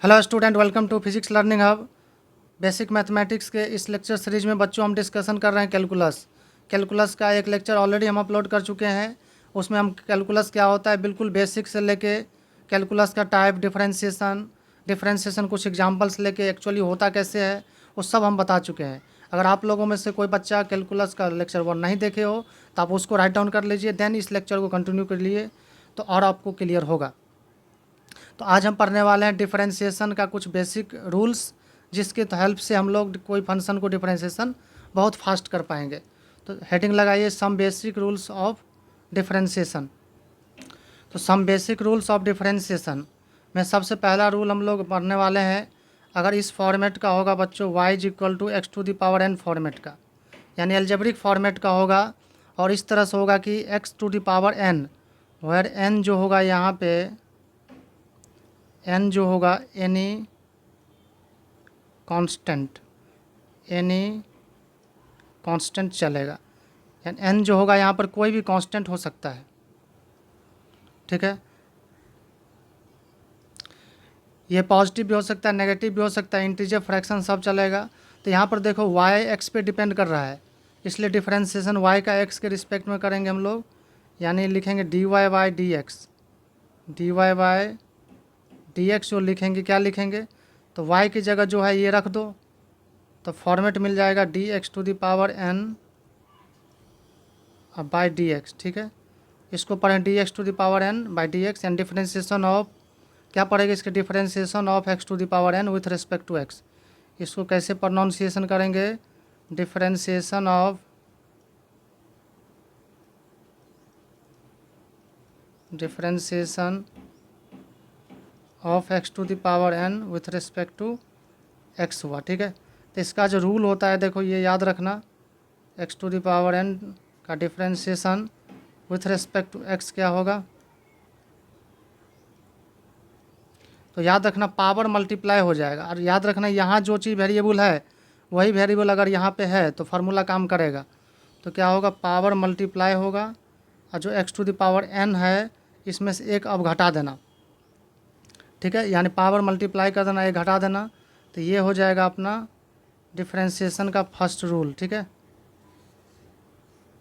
Hello student, welcome to physics learning hub. Basic mathematics के इस lecture series में बच्चों हम डिस्कशन कर रहे हैं कैलकुलस का एक लेक्चर ऑलरेडी हम अपलोड कर चुके हैं। उसमें हम कैलकुलस क्या होता है बिल्कुल बेसिक से लेके कैलकुलस का टाइप, डिफरेंशिएशन कुछ एग्जांपल्स लेके एक्चुअली होता कैसे है वो सब हम बता चुके हैं। अगर आप लोगों में से कोई बच्चा कैलकुलस का लेक्चर 1 नहीं देखे हो तो आप उसको राइट डाउन कर लीजिए, देन इस लेक्चर को कंटिन्यू कर लिए तो और आपको क्लियर होगा। तो आज हम पढ़ने वाले हैं डिफरेंशिएशन का कुछ बेसिक रूल्स, जिसके तो हेल्प से हम लोग कोई फंक्शन को डिफरेंशिएशन बहुत फास्ट कर पाएंगे। तो हेडिंग लगाइए some basic rules of differentiation. तो some basic rules of differentiation में सबसे पहला रूल हम लोग पढ़ने वाले हैं। अगर इस फॉर्मेट का होगा बच्चों y is equal to X to the power n format का, यानी एल्जेब्रिक फॉर्मेट का होगा, और इस तरह से होगा कि x to the power n, where n जो होगा यहाँ पे n जो होगा एनी कांस्टेंट चलेगा, यानी n जो होगा यहाँ पर कोई भी कांस्टेंट हो सकता है। ठीक है, ये पॉजिटिव भी हो सकता है, नेगेटिव भी हो सकता है, इंटीजर फ्रैक्शन सब चलेगा। तो यहाँ पर देखो y x पे डिपेंड कर रहा है, इसलिए डिफरेंशिएशन y का x के रिस्पेक्ट में करेंगे हम लोग, यानी लिखेंगे dy बाई dx जो लिखेंगे क्या लिखेंगे, तो y की जगह जो है ये रख दो, तो फॉर्मेट मिल जाएगा dx to the power n by dx। ठीक है, इसको पढ़ें dx to the power n by dx, and differentiation of क्या पढ़ेगा इसके, differentiation of x to the power n with respect to x। इसको कैसे प्रोनाउंसिएशन करेंगे, differentiation of x to the power n with respect to x हुआ। ठीक है, तो इसका जो रूल होता है देखो ये याद रखना, x to the power n का differentiation with respect to x क्या होगा, तो याद रखना पावर मल्टीप्लाई हो जाएगा। और याद रखना यहाँ जो चीज़ वेरिएबल है वही वेरिएबल अगर यहाँ पे है तो फार्मूला काम करेगा। तो क्या होगा, पावर मल्टीप्लाई होगा, और जो x to the power n है इसमें से एक अब घटा देना। ठीक है, यानी पावर मल्टीप्लाई कर देना, एक घटा देना, तो ये हो जाएगा अपना डिफरेंशिएशन का फर्स्ट रूल। ठीक है,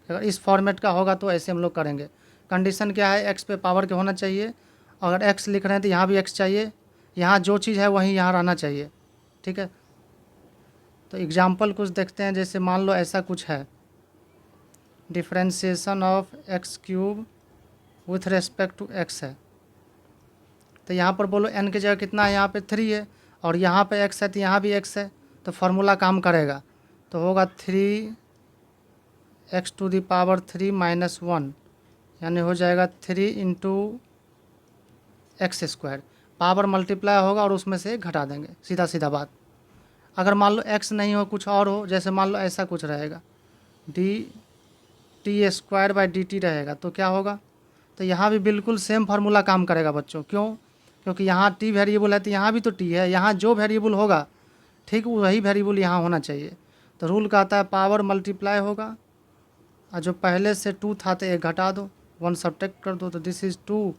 अगर इस फॉर्मेट का होगा तो ऐसे हम लोग करेंगे। कंडीशन क्या है, x पे पावर के होना चाहिए, अगर x लिख रहे हैं तो यहाँ भी x चाहिए, यहाँ जो चीज़ है वहीं यहाँ रहना चाहिए। ठीक है, तो एग्जाम्पल कुछ देखते हैं, जैसे मान लो ऐसा कुछ है, differentiation of x cube with respect to x है, तो यहाँ पर बोलो n की जगह कितना है, यहाँ पे 3 है, और यहाँ पे x है तो यहाँ भी x है, तो फार्मूला काम करेगा, तो होगा 3x to the power 3 minus 1, यानी हो जाएगा 3 into x square. Power multiply होगा और उसमें से घटा देंगे, सीधा सीधा बात। अगर मान लो x नहीं हो कुछ और हो, जैसे मान लो ऐसा कुछ रहेगा, dt स्क्वायर बाई dt रहेगा, तो क्या होगा, तो यहाँ भी बिल्कुल सेम फार्मूला काम करेगा बच्चों। क्यों, क्योंकि यहाँ t वेरिएबल है तो यहाँ भी तो t है, यहाँ जो वेरिएबल होगा ठीक वही वेरिएबल यहाँ होना चाहिए। तो रूल कहता है पावर मल्टीप्लाई होगा, और जो पहले से 2 था तो एक घटा दो, 1 सब्ट्रैक्ट कर दो, तो this is 2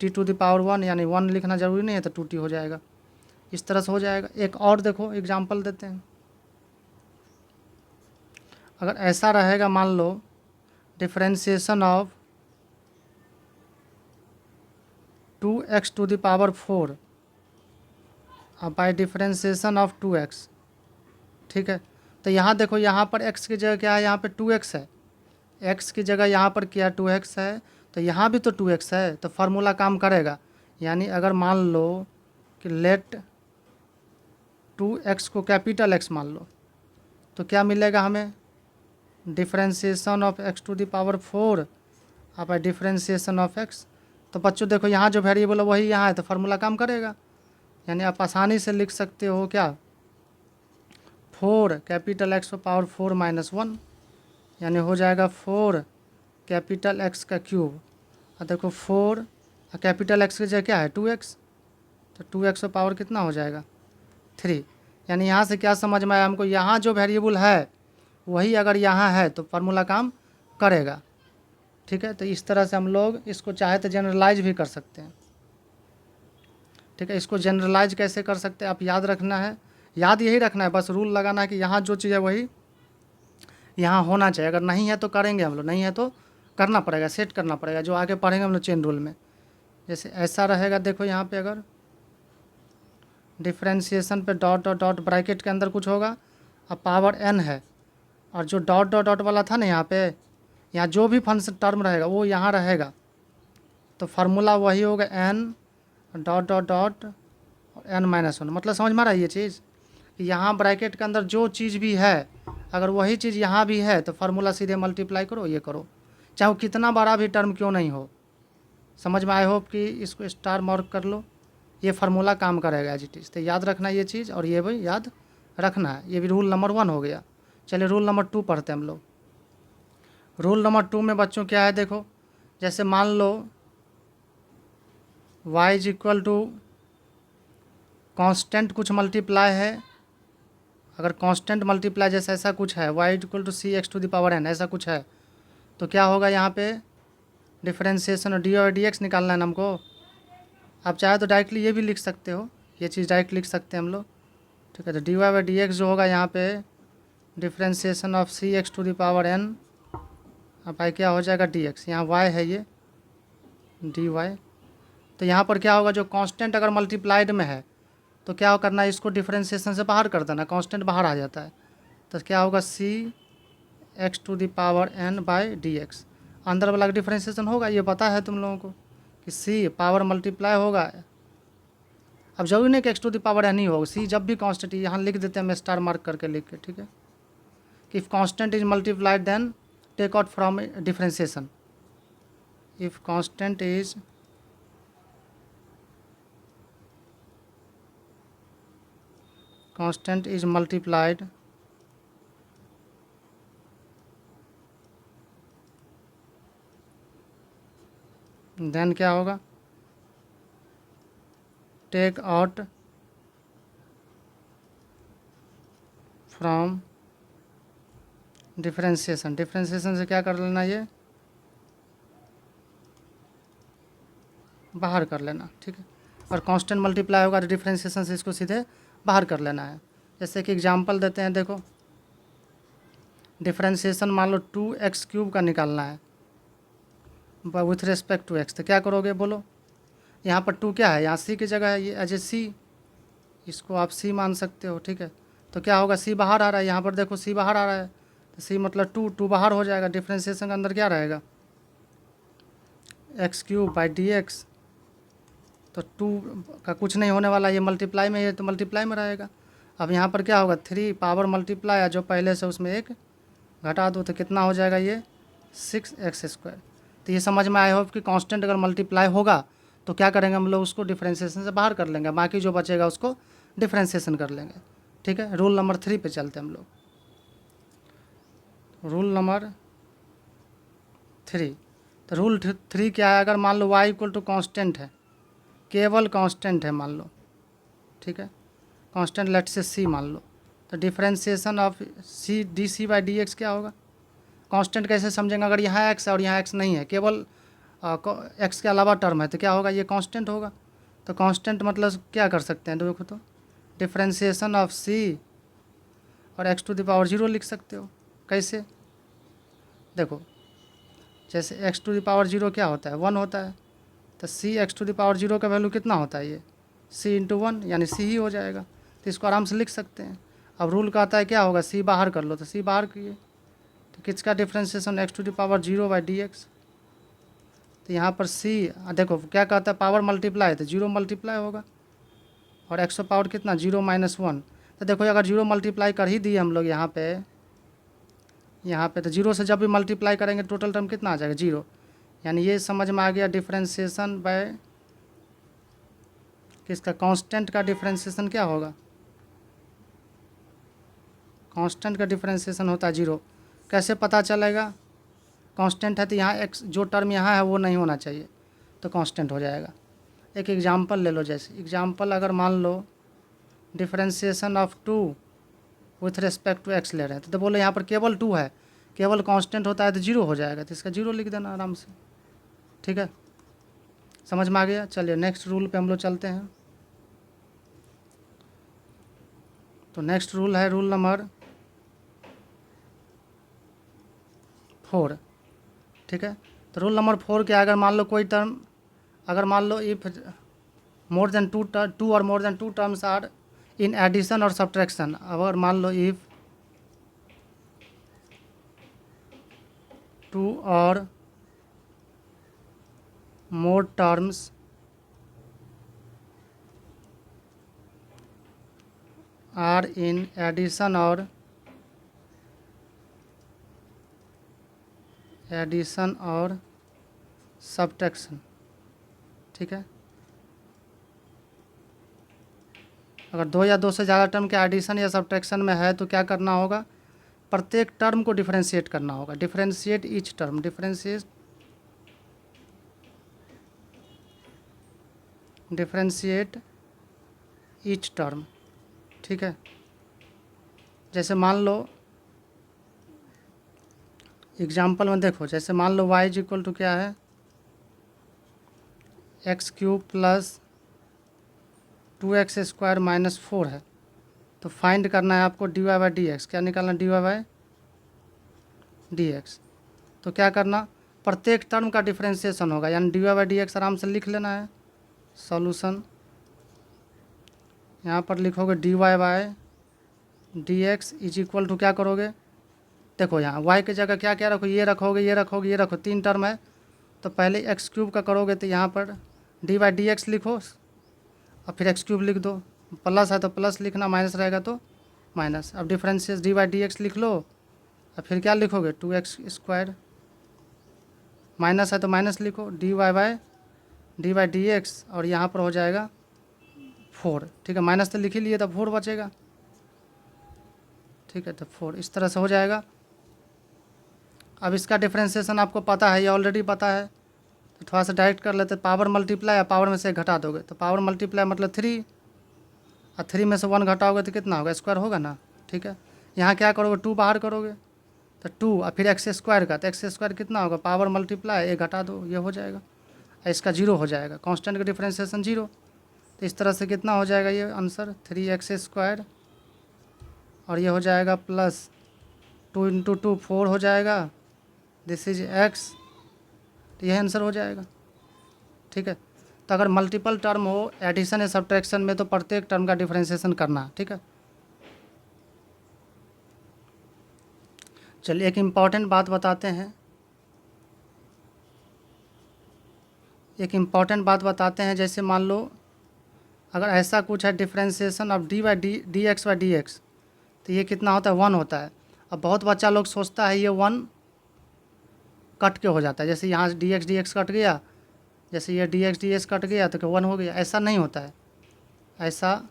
t to the power 1, यानी 1 लिखना ज़रूरी नहीं है, तो 2t हो जाएगा। इस तरह से हो जाएगा। एक और देखो एग्जांपल देते हैं, अगर ऐसा रहेगा, मान लो differentiation of 2x to the power 4 by differentiation of 2x। ठीक है, तो यहाँ देखो यहाँ पर x की जगह क्या है, यहाँ पे 2x है, x की जगह यहाँ पर क्या 2x है, तो यहाँ भी तो 2x है, तो फार्मूला काम करेगा। यानी अगर मान लो कि लेट 2x को कैपिटल X मान लो, तो क्या मिलेगा हमें, differentiation of x to the power 4 by differentiation of x। तो बच्चों देखो यहाँ जो वेरिएबल है वही यहाँ है, तो फार्मूला काम करेगा। यानी आप आसानी से लिख सकते हो क्या, 4 कैपिटल X पावर 4 माइनस 1, यानी हो जाएगा 4 कैपिटल X का क्यूब। और देखो 4 कैपिटल X की जगह क्या है 2x, तो 2x पावर कितना हो जाएगा 3। यानी यहाँ से क्या समझ में आया हमको, यहाँ जो वेरिएबल है वही अगर यहाँ है तो फार्मूला काम करेगा। ठीक है, तो इस तरह से हम लोग इसको चाहे तो जनरलाइज भी कर सकते हैं। ठीक है। इसको जनरलाइज कैसे कर सकते हैं आप याद रखना है, याद यही रखना है, बस रूल लगाना है कि यहाँ जो चीज़ है वही यहाँ होना चाहिए। अगर नहीं है तो करेंगे हम लोग, नहीं है तो करना पड़ेगा, सेट करना पड़ेगा, जो आगे पढ़ेंगे हम लोग चेन रूल में। जैसे ऐसा रहेगा, देखो यहाँ पे अगर डिफ्रेंशिएशन पे डॉट डॉट डॉट ब्रैकेट के अंदर कुछ होगा, अब पावर n है, और जो डॉट डॉट डॉट वाला था ना यहाँ पे, यहाँ जो भी फंक्शन टर्म रहेगा वो यहाँ रहेगा, तो फार्मूला वही होगा n dot dot dot n-1। मतलब समझ में आ रहा है ये चीज़ कि यहाँ ब्रैकेट के अंदर जो चीज़ भी है अगर वही चीज़ यहाँ भी है तो फार्मूला सीधे मल्टीप्लाई करो, ये करो, चाहे वो कितना बड़ा भी टर्म क्यों नहीं हो। समझ में, आई होप कि इसको स्टार मार्क कर लो, ये फार्मूला काम करेगा एज इट इज़। तो याद रखना ये चीज़, और ये भी याद रखना है। ये भी रूल नंबर 1 हो गया। चलिए रूल नंबर 2 पढ़ते हैं हम लोग। रूल नंबर 2 में बच्चों क्या है, देखो जैसे मान लो y is equal to constant कुछ मल्टीप्लाई है, अगर कांस्टेंट मल्टीप्लाई जैसे ऐसा कुछ है, y equal to C x to the power n, ऐसा कुछ है, तो क्या होगा यहाँ पे डिफरेंशिएशन और डी और डी एक्स निकालना है ना हमको। आप चाहे तो डायरेक्टली ये भी लिख सकते हो, ये चीज़ डायरेक्ट लिख सकते हैं हम लोग, ठीक है। तो D Y by D x जो होगा यहाँ पे differentiation of C x to the power n, अब भाई क्या हो जाएगा डी एक्स, यहाँ y है ये डी वाई। तो यहाँ पर क्या होगा, जो कांस्टेंट अगर मल्टीप्लाइड में है तो क्या करना है, इसको डिफरेंशिएशन से बाहर कर देना, कांस्टेंट बाहर आ जाता है, तो क्या होगा c x to the power n by D x. अंदर वाला डिफरेंशिएशन होगा, ये पता है तुम लोगों को कि सी पावर मल्टीप्लाई होगा। अब जरूरी नहीं कि X to the power n ही होगा, सी जब भी कांस्टेंट, यहाँ लिख देते हैं, मैं स्टार मार्क करके लिख के, ठीक है, कि if constant is multiplied then take out from differentiation. If constant is multiplied then क्या होगा, take out from differentiation. Differentiation से क्या कर लेना, ये बाहर कर लेना, ठीक है। और कांस्टेंट मल्टीप्लाई होगा तो डिफरेंशिएशन से इसको सीधे बाहर कर लेना है। जैसे कि एग्जांपल देते हैं, देखो डिफरेंशिएशन मान लो 2x क्यूब का निकालना है विथ रिस्पेक्ट टू x, तो क्या करोगे बोलो, यहाँ पर 2 क्या है, यहाँ c की जगह है, ये एज ए c, इसको आप c मान सकते हो, ठीक है। तो क्या होगा, c बाहर आ रहा है, यहाँ पर देखो c बाहर आ रहा है, तो c मतलब 2 बाहर हो जाएगा, डिफरेंशिएशन के अंदर क्या रहेगा x cube by D x. तो 2 का कुछ नहीं होने वाला, ये मल्टीप्लाई में है तो मल्टीप्लाई में रहेगा। अब यहाँ पर क्या होगा, 3 पावर मल्टीप्लाई, जो पहले से उसमें एक घटा दो तो कितना हो जाएगा, ये 6x²। तो ये समझ में आया हो कि कांस्टेंट अगर मल्टीप्लाई होगा तो क्या करेंगे हम लोग, उसको डिफरेंशिएशन से बाहर कर लेंगे, बाकी जो बचेगा उसको डिफरेंशिएशन कर लेंगे, ठीक है। रूल नंबर 3 पे चलते हैं हम लोग। रूल नंबर 3, तो रूल 3 क्या है, अगर मान लो y इक्वल टू कॉन्स्टेंट है, केवल कांस्टेंट है मान लो, ठीक है, कांस्टेंट लेट से c मान लो, तो differentiation of C D C by D x क्या होगा। कांस्टेंट कैसे समझेंगे, अगर यहाँ x है और यहाँ x नहीं है, केवल x के अलावा टर्म है, तो क्या होगा, ये कांस्टेंट होगा। तो कांस्टेंट मतलब क्या कर सकते हैं, देखो तो डिफरेंशिएशन ऑफ c और x टू द पावर 0 लिख सकते हो। कैसे, देखो जैसे x टू द पावर 0 क्या होता है, 1 होता है, तो c x to the power 0 का वैल्यू कितना होता है, ये c इंटू 1 यानी c ही हो जाएगा। तो इसको आराम से लिख सकते हैं। अब रूल कहता है क्या होगा, c बाहर कर लो, तो c बाहर किए, तो किसका differentiation x to the power 0 by D x. तो यहाँ पर c देखो क्या कहता है, पावर मल्टीप्लाई, तो 0 मल्टीप्लाई होगा, और x पावर कितना 0 माइनस 1। तो देखो अगर 0 मल्टीप्लाई कर ही दिए हम लोग यहाँ पे तो 0 से जब भी मल्टीप्लाई करेंगे टोटल टर्म कितना आ जाएगा 0, यानी ये समझ में आ गया डिफरेंशिएशन बाय किसका, कांस्टेंट का डिफरेंशिएशन क्या होगा, कांस्टेंट का डिफरेंशिएशन होता है 0। कैसे पता चलेगा, कांस्टेंट है तो यहाँ x जो टर्म यहाँ है वो नहीं होना चाहिए, तो कांस्टेंट हो जाएगा। एक एग्जांपल ले लो, जैसे एग्जांपल अगर मान लो differentiation of 2 with respect to x ले रहे हैं, तो बोलो यहाँ पर केवल 2 है, केवल कांस्टेंट होता है तो 0 हो जाएगा, तो इसका 0 लिख देना आराम से, ठीक है। समझ में आ गया। चलिए नेक्स्ट रूल पे हम लोग चलते हैं। तो नेक्स्ट रूल है रूल नंबर 4, ठीक है। तो रूल नंबर 4 क्या, अगर मान लो कोई टर्म, अगर मान लो इफ मोर देन टू और more than two terms are in addition और सब्ट्रैक्शन, अगर मान लो इफ 2 और more terms are in addition or subtraction, ठीक है। अगर दो या दो से ज़्यादा टर्म के एडिशन या सब्ट्रैक्शन में है तो क्या करना होगा, प्रत्येक टर्म को डिफरेंशिएट करना होगा। Differentiate each term, differentiate each term, ठीक है। जैसे मान लो एग्जाम्पल में देखो, जैसे मान लो y इज इक्वल टू क्या है, x³ प्लस 2x² माइनस 4 है। तो फाइंड करना है आपको dy बाई डी एक्स, क्या निकालना, dy बाई डी एक्स। तो क्या करना, प्रत्येक टर्म का डिफरेंशिएशन होगा, यानी dy बाई डी एक्स आराम से लिख लेना है। सॉल्यूशन यहाँ पर लिखोगे dy by D X is equal to, क्या करोगे, देखो यहाँ y की जगह क्या क्या रखो, ये रखोगे, ये रखोगे, ये रखो, 3 टर्म है। तो पहले x³ का करोगे तो यहाँ पर dy बाई डी एक्स लिखो और फिर x³ लिख दो, प्लस है तो प्लस लिखना, माइनस रहेगा तो माइनस। अब differentiate dy by D x लिख लो और फिर क्या लिखोगे, 2x², माइनस है तो माइनस लिखो, dy बाई डी एक्स और यहाँ पर हो जाएगा 4, ठीक है। माइनस तो लिख ही लिए तो 4 बचेगा, ठीक है। तो 4 इस तरह से हो जाएगा। अब इसका डिफरेंशिएशन आपको पता है, ये ऑलरेडी पता है, तो थोड़ा सा डायरेक्ट कर लेते, पावर मल्टीप्लाई या पावर में से घटा दोगे तो पावर मल्टीप्लाई मतलब 3, और 3 में से 1 घटाओगे तो कितना होगा, स्क्वायर होगा ना, ठीक है। यहाँ क्या करोगे, 2 बाहर करोगे तो 2 और फिर x² का, तो x² कितना होगा, पावर मल्टीप्लाई, ये घटा दो, ये हो जाएगा, इसका 0 हो जाएगा, कांस्टेंट का डिफरेंशिएशन 0। तो इस तरह से कितना हो जाएगा ये आंसर, 3x² और ये हो जाएगा प्लस 2 इंटू 2 4 हो जाएगा, दिस इज x, तो यह आंसर हो जाएगा, ठीक है। तो अगर मल्टीपल टर्म हो एडिशन या सब्ट्रैक्शन में तो प्रत्येक टर्म का डिफरेंशिएशन करना, ठीक है। चलिए एक इम्पॉर्टेंट बात बताते हैं, जैसे मान लो अगर ऐसा कुछ है differentiation of D x by D x, तो ये कितना होता है, 1 होता है। अब बहुत बच्चा लोग सोचता है ये 1 कट के हो जाता है, जैसे यहाँ डी एक्स कट गया, जैसे ये डी एक्स कट गया तो 1 हो गया, ऐसा नहीं होता है, ऐसा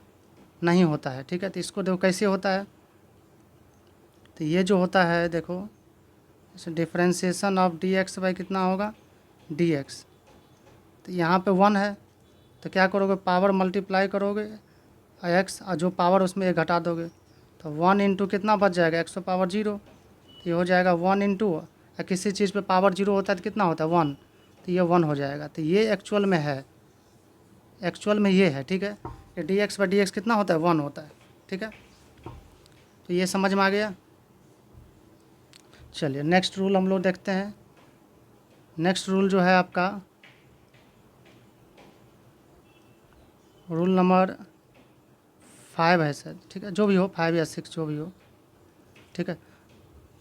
नहीं होता है, ठीक है। तो इसको देखो कैसे होता है, तो ये जो होता है देखो, जैसे differentiation of D x by कितना होगा, डी एक्स, तो यहाँ पे 1 है तो क्या करोगे, पावर मल्टीप्लाई करोगे x और जो पावर उसमें ये घटा दोगे, तो 1 इंटू कितना बच जाएगा, x पावर 0, तो ये हो जाएगा 1 इंटू, किसी चीज़ पे पावर 0 होता है तो कितना होता है 1, तो ये 1 हो जाएगा। तो ये एक्चुअल में है, एक्चुअल में ये है, ठीक है। ये D x by D x कितना होता है, 1 होता है, ठीक है। तो ये समझ में आ गया। चलिए नेक्स्ट रूल हम लोग देखते हैं। नेक्स्ट रूल जो है आपका रूल नंबर 5 है सर, ठीक है, जो भी हो 5 या 6 जो भी हो, ठीक है।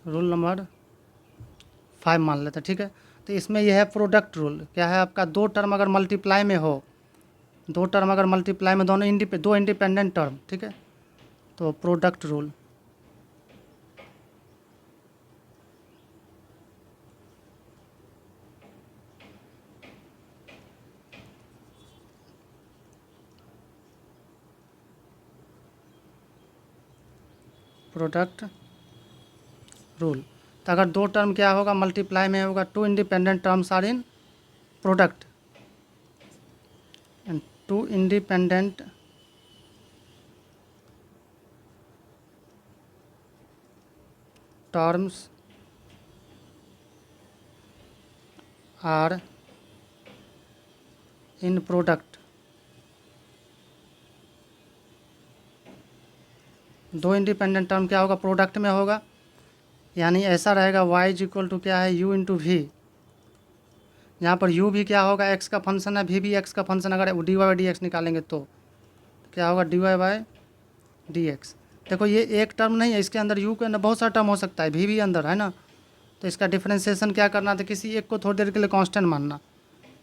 रूल नंबर 5 मान लेते हैं, ठीक है। तो इसमें यह है प्रोडक्ट रूल, क्या है आपका, दो टर्म अगर मल्टीप्लाई में हो, दो टर्म अगर मल्टीप्लाई में दोनों दो इंडिपेंडेंट टर्म, ठीक है, तो प्रोडक्ट रूल, प्रोडक्ट रूल। तो अगर दो टर्म क्या होगा, मल्टीप्लाई में होगा, 2 independent terms are in product, and 2 independent terms are in product, दो इंडिपेंडेंट टर्म क्या होगा, प्रोडक्ट में होगा, यानी ऐसा रहेगा y इज इक्वल टू क्या है, u इंटू वी। यहाँ पर u भी क्या होगा, x का फंक्शन है, v भी x का फंक्शन, अगर dy बाई डी एक्स निकालेंगे तो क्या होगा, dy बाई डी एक्स। देखो ये एक टर्म नहीं है, इसके अंदर u के अंदर बहुत सारा टर्म हो सकता है, v भी अंदर है ना, तो इसका डिफ्रेंसिएशन क्या करना था, किसी एक को थोड़ी देर के लिए कांस्टेंट मानना,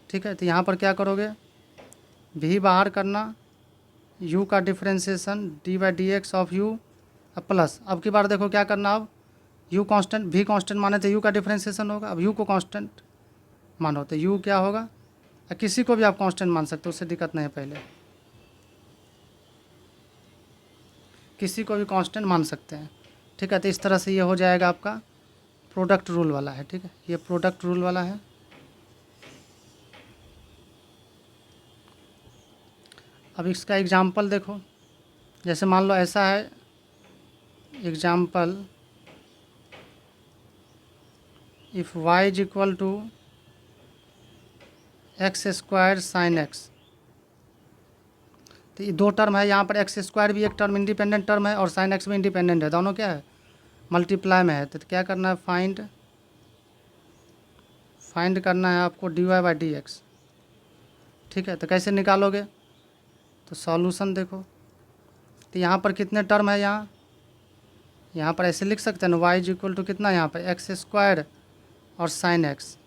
ठीक है। तो यहाँ पर क्या करोगे, v बाहर करना, u का differentiation D by D X of u plus, अब की बार देखो क्या करना, अब u कांस्टेंट, v कांस्टेंट माने तो u का डिफ्रेंसिएशन होगा, अब u को कांस्टेंट मानो तो u क्या होगा, या किसी को भी आप कांस्टेंट मान सकते हो, उससे दिक्कत नहीं है, पहले किसी को भी कांस्टेंट मान सकते हैं, ठीक है। तो इस तरह से ये हो जाएगा आपका प्रोडक्ट रूल वाला है, ठीक है, ये प्रोडक्ट रूल वाला है। अब इसका एग्जाम्पल देखो, जैसे मान लो ऐसा है example, if y is equal to X square sine X, तो ये दो टर्म है, यहाँ पर एक्स स्क्वायर भी एक टर्म इंडिपेंडेंट टर्म है और साइन एक्स भी इंडिपेंडेंट है, दोनों क्या है, मल्टीप्लाई में है। तो क्या करना है, फाइंड करना है आपको dy बाई डी एक्स, ठीक है। तो कैसे निकालोगे, तो सॉल्यूशन देखो, तो यहाँ पर कितने टर्म है, यहाँ पर ऐसे लिख सकते हैं ना, y इज इक्वल टू कितना, यहाँ पर एक्स स्क्वायर और साइन एक्स,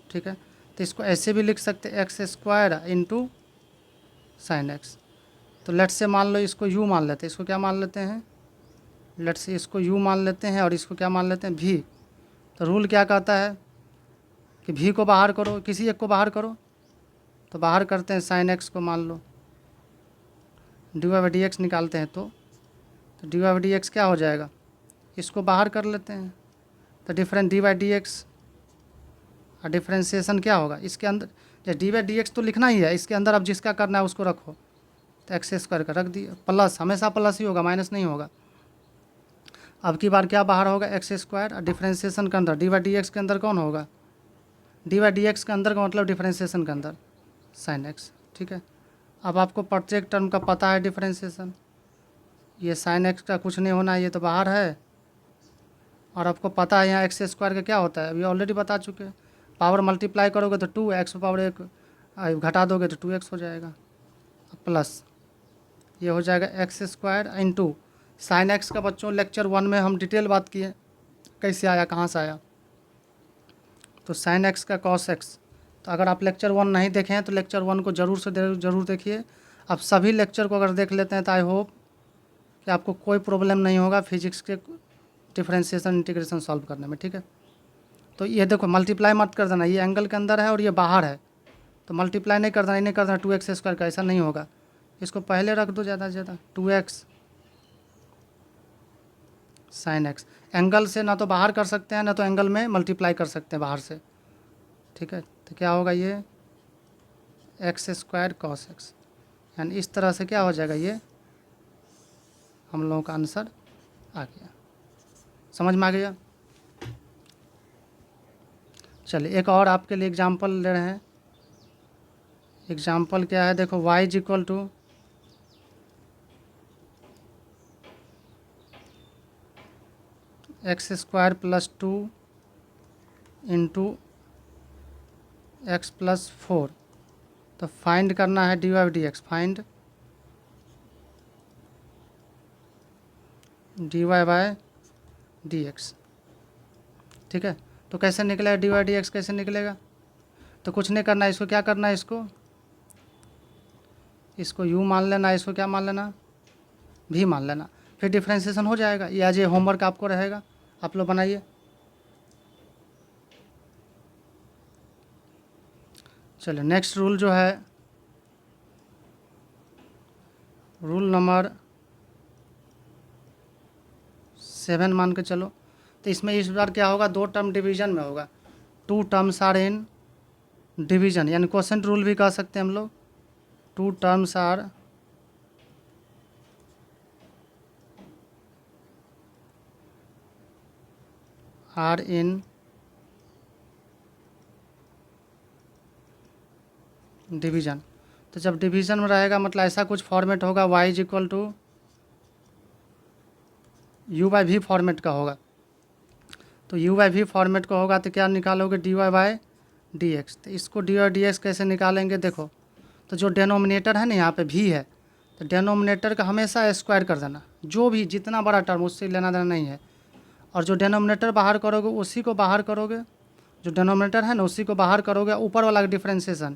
ठीक है। तो इसको ऐसे भी लिख सकते हैं, x square into sine X. तो लेट से मान लो इसको u मान लेते हैं, इसको क्या मान लेते हैं, लेट से इसको u मान लेते हैं और इसको क्या मान लेते हैं, v। तो रूल क्या कहता है कि v को बाहर करो, किसी एक को बाहर करो, तो बाहर करते हैं साइन एक्स को, मान लो d Y by D x निकालते हैं, तो D Y by D x क्या हो जाएगा, इसको बाहर कर लेते हैं, तो different d by D x, और डिफ्रेंसिएशन क्या होगा इसके अंदर, जब डी बाई डी एक्स तो लिखना ही है, इसके अंदर अब जिसका करना है उसको रखो, तो एक्स स्क्वायर का रख दिया, प्लस हमेशा प्लस ही होगा, माइनस नहीं होगा। अब की बार क्या बाहर होगा, एक्स स्क्वायर, और डिफ्रेंसिएशन के अंदर डी बाई डी एक्स के अंदर कौन होगा, डी बाई डी एक्स के अंदर का मतलब डिफ्रेंसिएशन के अंदर साइन एक्स, ठीक है। अब आपको प्रत्येक टर्म का पता है डिफ्रेंसिएशन, ये साइन एक्स का कुछ नहीं होना, ये तो बाहर है, और आपको पता है यहाँ एक्स स्क्वायर का क्या होता है, अभी ऑलरेडी बता चुके हैं, पावर मल्टीप्लाई करोगे तो 2x पावर एक, घटा दोगे तो 2x हो जाएगा, प्लस ये हो जाएगा x square into sine x का, बच्चों लेक्चर 1 में हम डिटेल बात किए कैसे आया, कहाँ से आया, तो साइन एक्स का कॉस एक्स। तो अगर आप लेक्चर 1 नहीं देखे हैं तो लेक्चर 1 को ज़रूर से ज़रूर देखिए। आप सभी लेक्चर को अगर देख लेते हैं तो आई होप कि आपको कोई प्रॉब्लम नहीं होगा फिजिक्स के डिफरेंशिएशन इंटीग्रेशन सॉल्व करने में, ठीक है। तो ये देखो मल्टीप्लाई मत कर देना, ये एंगल के अंदर है और ये बाहर है, तो मल्टीप्लाई नहीं कर देना, नहीं कर देना 2x स्क्वायर का, ऐसा नहीं होगा, इसको पहले रख दो ज़्यादा से ज़्यादा, 2x साइन एक्स, एंगल से ना तो बाहर कर सकते हैं ना तो एंगल में मल्टीप्लाई कर सकते हैं बाहर से, ठीक है। तो क्या होगा, ये एक्स स्क्वायर कॉस एक्स, यानी इस तरह से क्या हो जाएगा, ये हम लोगों का आंसर आ गया, समझ में आ गया। चलिए एक और आपके लिए एग्जांपल ले रहे हैं। एग्जांपल क्या है, देखो y is equal to X square plus 2 into X plus 4, तो फाइंड करना है D Y D X, find D Y by D X, ठीक है। तो कैसे निकलेगा डी वाई डी एक्स, कैसे निकलेगा, तो कुछ नहीं करना है, इसको क्या करना है, इसको u मान लेना, इसको क्या मान लेना, v मान लेना, फिर डिफ्रेंशिएशन हो जाएगा। ये आज ये होमवर्क आपको रहेगा, आप लोग बनाइए। चलिए नेक्स्ट रूल जो है, रूल नंबर 7 मान के चलो। तो इसमें इस बार क्या होगा, दो टर्म डिवीजन में होगा, 2 टर्म्स आर इन डिवीजन, यानी क्वोशंट रूल भी कह सकते हैं हम लोग, 2 टर्म्स आर इन डिवीजन। तो जब डिवीजन में रहेगा मतलब ऐसा कुछ फॉर्मेट होगा, y is equal to U by V format का होगा। तो यू बाई वी फॉर्मेट का होगा तो क्या निकालोगे, D Y by D x. तो इसको डी वाई डी एक्स कैसे निकालेंगे, देखो तो जो डेनोमिनेटर है ना यहाँ पे भी है, तो डेनोमिनेटर का हमेशा स्क्वायर कर देना, जो भी जितना बड़ा टर्म उससे लेना देना नहीं है। और जो डेनोमिनेटर बाहर करोगे उसी को बाहर करोगे, जो डेनोमिनेटर है ना उसी को बाहर करोगे, ऊपर वाला डिफ्रेंसिएशन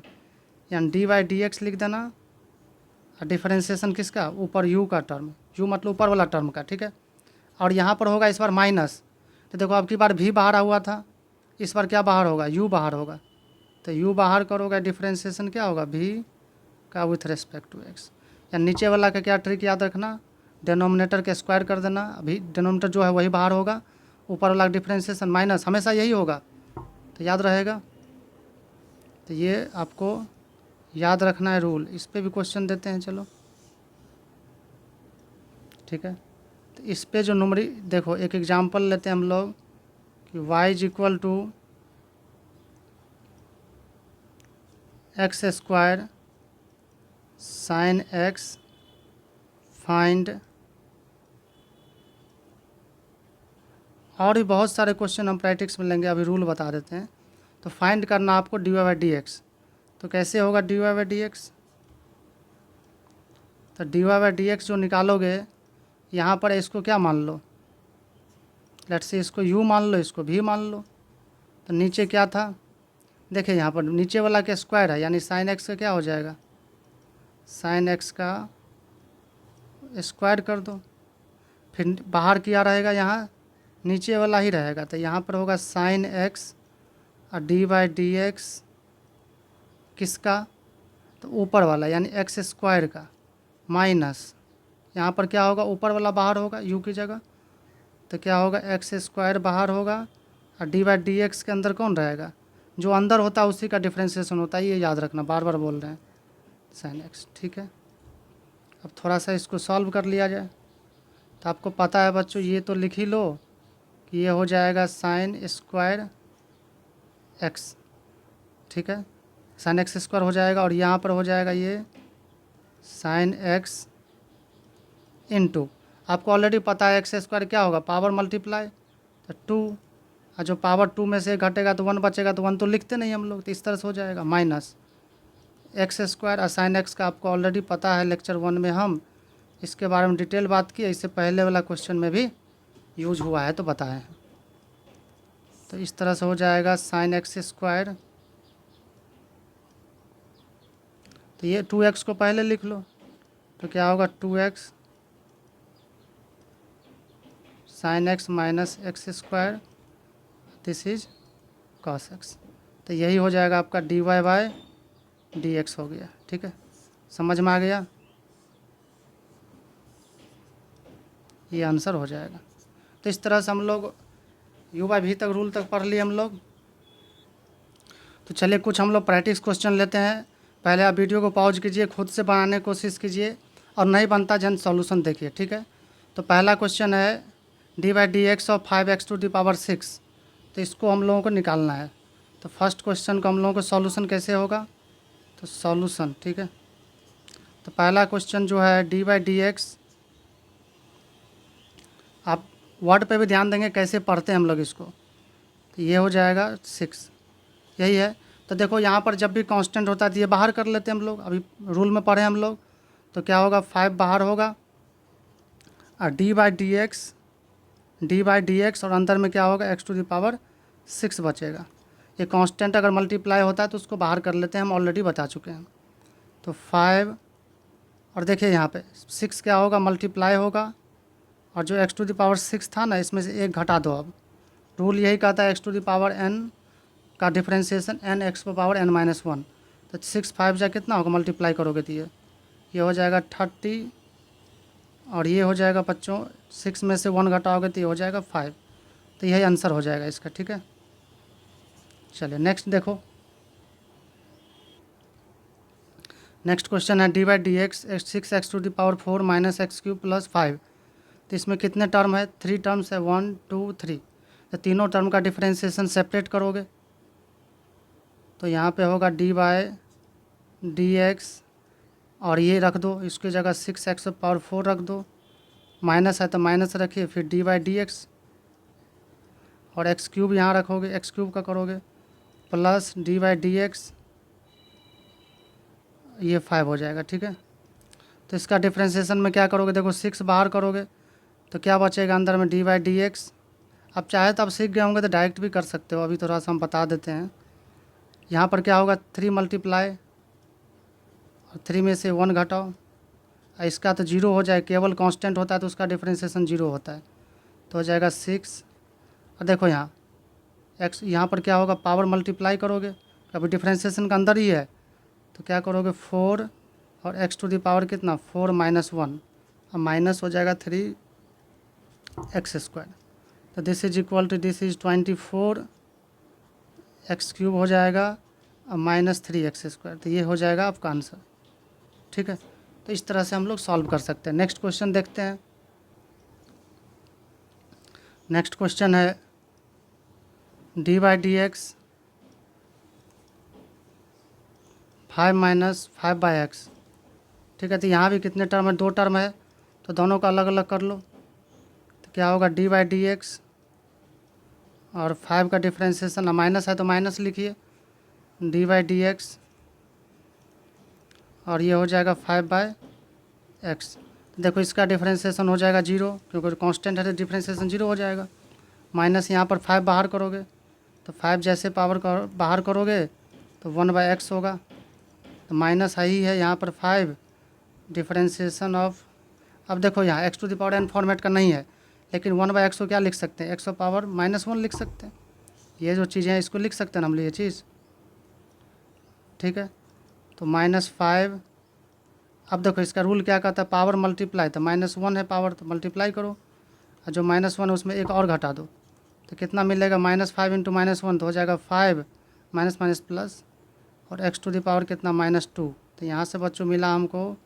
यानी डी वाई डी एक्स लिख देना। और डिफ्रेंसिएशन किसका, ऊपर यू का टर्म, यू मतलब ऊपर वाला टर्म का, ठीक है। और यहाँ पर होगा इस बार माइनस, तो देखो अब की बार भी बाहर हुआ था, इस बार क्या बाहर होगा, यू बाहर होगा। तो यू बाहर करोगे, डिफ्रेंसिएशन क्या होगा, भी का विथ रेस्पेक्ट टू एक्स। या नीचे वाला का क्या ट्रिक याद रखना, डेनोमिनेटर के स्क्वायर कर देना, अभी डेनोमिनेटर जो है वही बाहर होगा, ऊपर वाला डिफ्रेंसिएशन माइनस, हमेशा यही होगा, तो याद रहेगा। तो ये आपको याद रखना है रूल। इस पे भी क्वेश्चन देते हैं, चलो ठीक है। तो इस पे जो नुमरी, देखो एक एग्जांपल लेते हैं हम लोग कि y is equal to X square sine X find, और भी बहुत सारे क्वेश्चन हम प्रैक्टिस में लेंगे, अभी रूल बता देते हैं। तो फाइंड करना आपको d Y by D x. तो कैसे होगा d Y by D x, तो D Y by D x जो निकालोगे, यहाँ पर इसको क्या मान लो, लेट्स से इसको u मान लो, इसको v मान लो। तो नीचे क्या था, देखिए यहाँ पर नीचे वाला का स्क्वायर है, यानी साइन एक्स का क्या हो जाएगा, साइन एक्स का स्क्वायर कर दो। फिर बाहर क्या रहेगा, यहाँ नीचे वाला ही रहेगा, तो यहाँ पर होगा साइन एक्स और डी बाई डी एक्स किसका, तो ऊपर वाला यानी एक्स स्क्वायर का माइनस, यहाँ पर क्या होगा, ऊपर वाला बाहर होगा यू की जगह, तो क्या होगा एक्स स्क्वायर बाहर होगा, और डी बाई डी एक्स के अंदर कौन रहेगा, जो अंदर होता है उसी का डिफ्रेंसिएशन होता है, ये याद रखना, बार बार बोल रहे हैं, साइन एक्स, ठीक है। अब थोड़ा सा इसको सॉल्व कर लिया जाए। तो आपको पता है बच्चों, ये तो लिख ही लो कि ये हो जाएगा साइन स्क्वायर एक्स, ठीक है, साइन एक्स स्क्वायर हो जाएगा, और यहाँ पर हो जाएगा ये साइन एक्स इनटू, आपको ऑलरेडी पता है एक्स स्क्वायर क्या होगा, पावर मल्टीप्लाई, तो 2, और जो पावर 2 में से घटेगा तो 1 बचेगा, तो 1 तो लिखते नहीं हम लोग, तो इस तरह से हो जाएगा माइनस एक्स स्क्वायर और साइन एक्स का आपको ऑलरेडी पता है, लेक्चर 1 में हम इसके बारे में डिटेल बात की, इससे पहले वाला क्वेश्चन में भी यूज हुआ है तो बताएं। तो इस तरह से हो जाएगा साइन एक्स स्क्वायर, तो ये 2x को पहले लिख लो, तो क्या होगा 2x sine X minus X square, this is cos X. तो यही हो जाएगा आपका D Y by D X हो गया, ठीक है, समझ में आ गया, ये आंसर हो जाएगा। तो इस तरह से हम लोग यू बाई वी तक रूल तक पढ़ लिए हम लोग। तो चलिए कुछ हम लोग प्रैक्टिस क्वेश्चन लेते हैं। पहले आप वीडियो को पॉज कीजिए, खुद से बनाने की कोशिश कीजिए, और नहीं बनता जन सॉल्यूशन देखिए, ठीक है। तो पहला क्वेश्चन है डी बाई डी एक्स और 5x टू दी पावर 6, तो इसको हम लोगों को निकालना है। तो फर्स्ट क्वेश्चन को हम लोगों को सॉल्यूशन कैसे होगा, तो सॉल्यूशन, ठीक है। तो पहला क्वेश्चन जो है डी बाई डी एक्स, आप वर्ड पे भी ध्यान देंगे कैसे पढ़ते हैं हम लोग इसको, तो ये हो जाएगा 6, यही है। तो देखो यहाँ पर जब भी कांस्टेंट होता है तो ये बाहर कर लेते हैं हम लोग, अभी रूल में पढ़े हम लोग, तो क्या होगा 5 बाहर होगा, और डी बाई डी एक्स और अंदर में क्या होगा एक्स टू दी पावर 6 बचेगा। ये कांस्टेंट अगर मल्टीप्लाई होता है तो उसको बाहर कर लेते हैं, हम ऑलरेडी बता चुके हैं। तो 5, और देखिए यहाँ पे 6 क्या होगा, मल्टीप्लाई होगा, और जो एक्स टू दी पावर 6 था ना, इसमें से एक घटा दो। अब रूल यही कहता है X to the power n का differentiation n X power n minus 1, तो 6 5 जा कितना होगा, मल्टीप्लाई करोगे तो ये हो जाएगा 30, और ये हो जाएगा बच्चों 6 में से 1 घटाओगे तो ये हो जाएगा 5, तो यही आंसर हो जाएगा इसका, ठीक है। चलिए नेक्स्ट देखो, नेक्स्ट क्वेश्चन है D by D X 6x to the power 4 minus X cube plus 5, तो इसमें कितने टर्म है, 3 टर्म्स है, 1 2 3, तो तीनों टर्म का डिफ्रेंसिएशन सेपरेट करोगे, तो यहाँ पे होगा डी बाई डी एक्स, और ये रख दो इसकी जगह 6x पावर 4 रख दो, माइनस है तो माइनस रखिए, फिर डी बाई डी एक्स, और एक्स क्यूब यहाँ रखोगे, एक्स क्यूब का करोगे, plus D by D x, ये 5 हो जाएगा। ठीक है, तो इसका डिफ्रेंशिएशन में क्या करोगे, देखो 6 बाहर करोगे तो क्या बचेगा अंदर में, डी बाई डी एक्स। अब चाहे तो आप सीख गए होंगे तो डायरेक्ट भी कर सकते हो, अभी थोड़ा सा हम बता देते हैं। यहाँ पर क्या होगा, 3 मल्टीप्लाई, और 3 में से 1 घटाओ, इसका तो 0 हो जाए, केवल कांस्टेंट होता है तो उसका डिफ्रेंशिएशन 0 होता है, तो हो जाएगा 6। और देखो यहाँ एक्स, यहाँ पर क्या होगा, पावर मल्टीप्लाई करोगे, अभी डिफ्रेंशिएशन का अंदर ही है, तो क्या करोगे 4 और एक्स टू दी पावर कितना 4 माइनस 1, अब माइनस हो जाएगा 3 एक्स स्क्वायर, तो this is equal to this is 24 X cube हो जाएगा, अब माइनस 3 एक्स स्क्वायर, तो ये हो जाएगा आपका आंसर। ठीक है, तो इस तरह से हम लोग सॉल्व कर सकते हैं। नेक्स्ट क्वेश्चन देखते हैं। नेक्स्ट क्वेश्चन है D by D x 5 minus 5 by x. ठीक है, तो यहाँ भी कितने टर्म है, 2 टर्म है, तो दोनों का अलग अलग कर लो, तो क्या होगा डी बाई डी एक्स, और 5 का डिफ्रेंशिएशन माइनस है तो माइनस लिखिए, डी बाई डी एक्स, और ये हो जाएगा 5 बाई एक्स। देखो इसका डिफ्रेंशिएशन हो जाएगा 0, क्योंकि कांस्टेंट है तो डिफ्रेंशिएशन 0 हो जाएगा। माइनस यहाँ पर 5 बाहर करोगे, तो 5 जैसे पावर बाहर करोगे तो 1 बाई एक्स होगा, तो माइनस ही है यहाँ पर 5 डिफ्रेंशिएशन ऑफ। अब देखो यहाँ X to the power N format का नहीं है, लेकिन 1 बाई एक्स को क्या लिख सकते हैं, एक्स पावर -1 लिख सकते हैं। ये जो चीज़ें हैं इसको लिख सकते हैं हम लोग ये चीज़। ठीक है, तो -5। अब देखो इसका रूल क्या कहता है, पावर मल्टीप्लाई, तो -1 है पावर, तो मल्टीप्लाई करो, और जो -1 है उसमें एक और घटा दो, तो कितना मिलेगा, -5 इंटू -1 तो हो जाएगा 5 माइनस माइनस प्लस, और एक्स टू द पावर कितना -2, तो यहाँ से बच्चों मिला हमको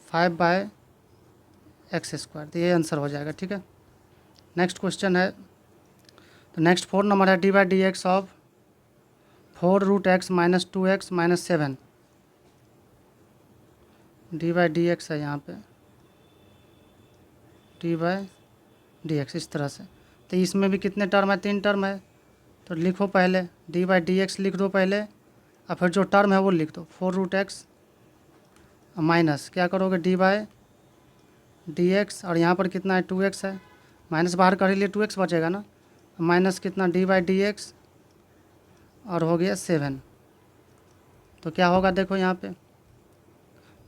5 बाई एक्स स्क्वायर, तो ये आंसर हो जाएगा। ठीक है, नेक्स्ट क्वेश्चन है, तो नेक्स्ट 4 नंबर है D by D X of 4 root X minus 2x minus 7। D by D X है यहाँ पे, डी बाई डी एक्स इस तरह से, तो इसमें भी कितने टर्म है, 3 टर्म है, तो लिखो पहले डी बाई डी एक्स लिख दो पहले, और फिर जो टर्म है वो लिख दो 4 रूट एक्स माइनस क्या करोगे डी बाई डी एक्स, और यहाँ पर कितना है 2x है, माइनस बाहर कर लिए 2x बचेगा ना, माइनस कितना डी बाई डी एक्स, और हो गया 7। तो क्या होगा देखो यहाँ पे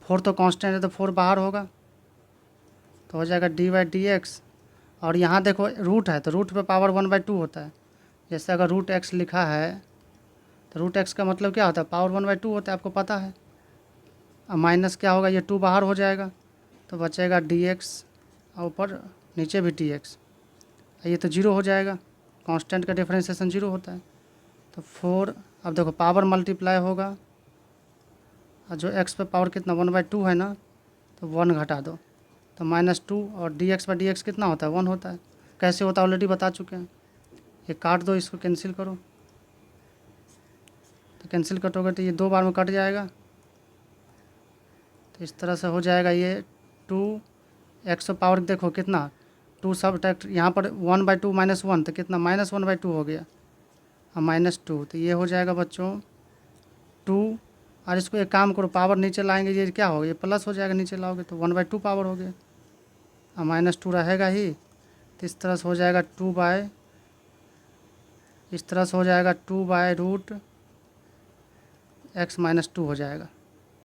4 तो कांस्टेंट है तो 4 बाहर होगा, तो हो जाएगा डी बाई डी एक्स, और यहाँ देखो रूट है तो रूट पे पावर 1/2 होता है, जैसे अगर रूट एक्स लिखा है तो रूट एक्स का मतलब क्या होता है, पावर 1/2 होता है, आपको पता है। अब माइनस क्या होगा, ये 2 बाहर हो जाएगा, तो बचेगा डी एक्स, और ऊपर नीचे भी डी एक्स, ये तो 0 हो जाएगा, कांस्टेंट का डिफरेंशिएशन 0 होता है, तो 4। अब देखो पावर मल्टीप्लाई होगा, और जो x पे पावर कितना 1/2 है ना, तो 1 घटा दो, तो -2, और dx बाई dx कितना होता है 1 होता है। कैसे होता है ऑलरेडी बता चुके हैं, ये काट दो, इसको कैंसिल करो, तो कैंसिल कटोगे तो ये 2 बार में कट जाएगा, तो इस तरह से हो जाएगा ये 2 x पावर देखो कितना 2 सब टैक्ट यहाँ पर 1/2 -1, तो कितना -1/2 हो गया, और -2, तो ये हो जाएगा बच्चों 2। और इसको एक काम करो, पावर नीचे लाएंगे, ये क्या होगा, ये प्लस हो जाएगा, नीचे लाओगे तो 1/2 पावर हो गया, और -2 रहेगा ही, तो इस तरह से हो जाएगा 2 बाय, इस तरह से हो जाएगा 2 बाय रूट x -2 हो जाएगा।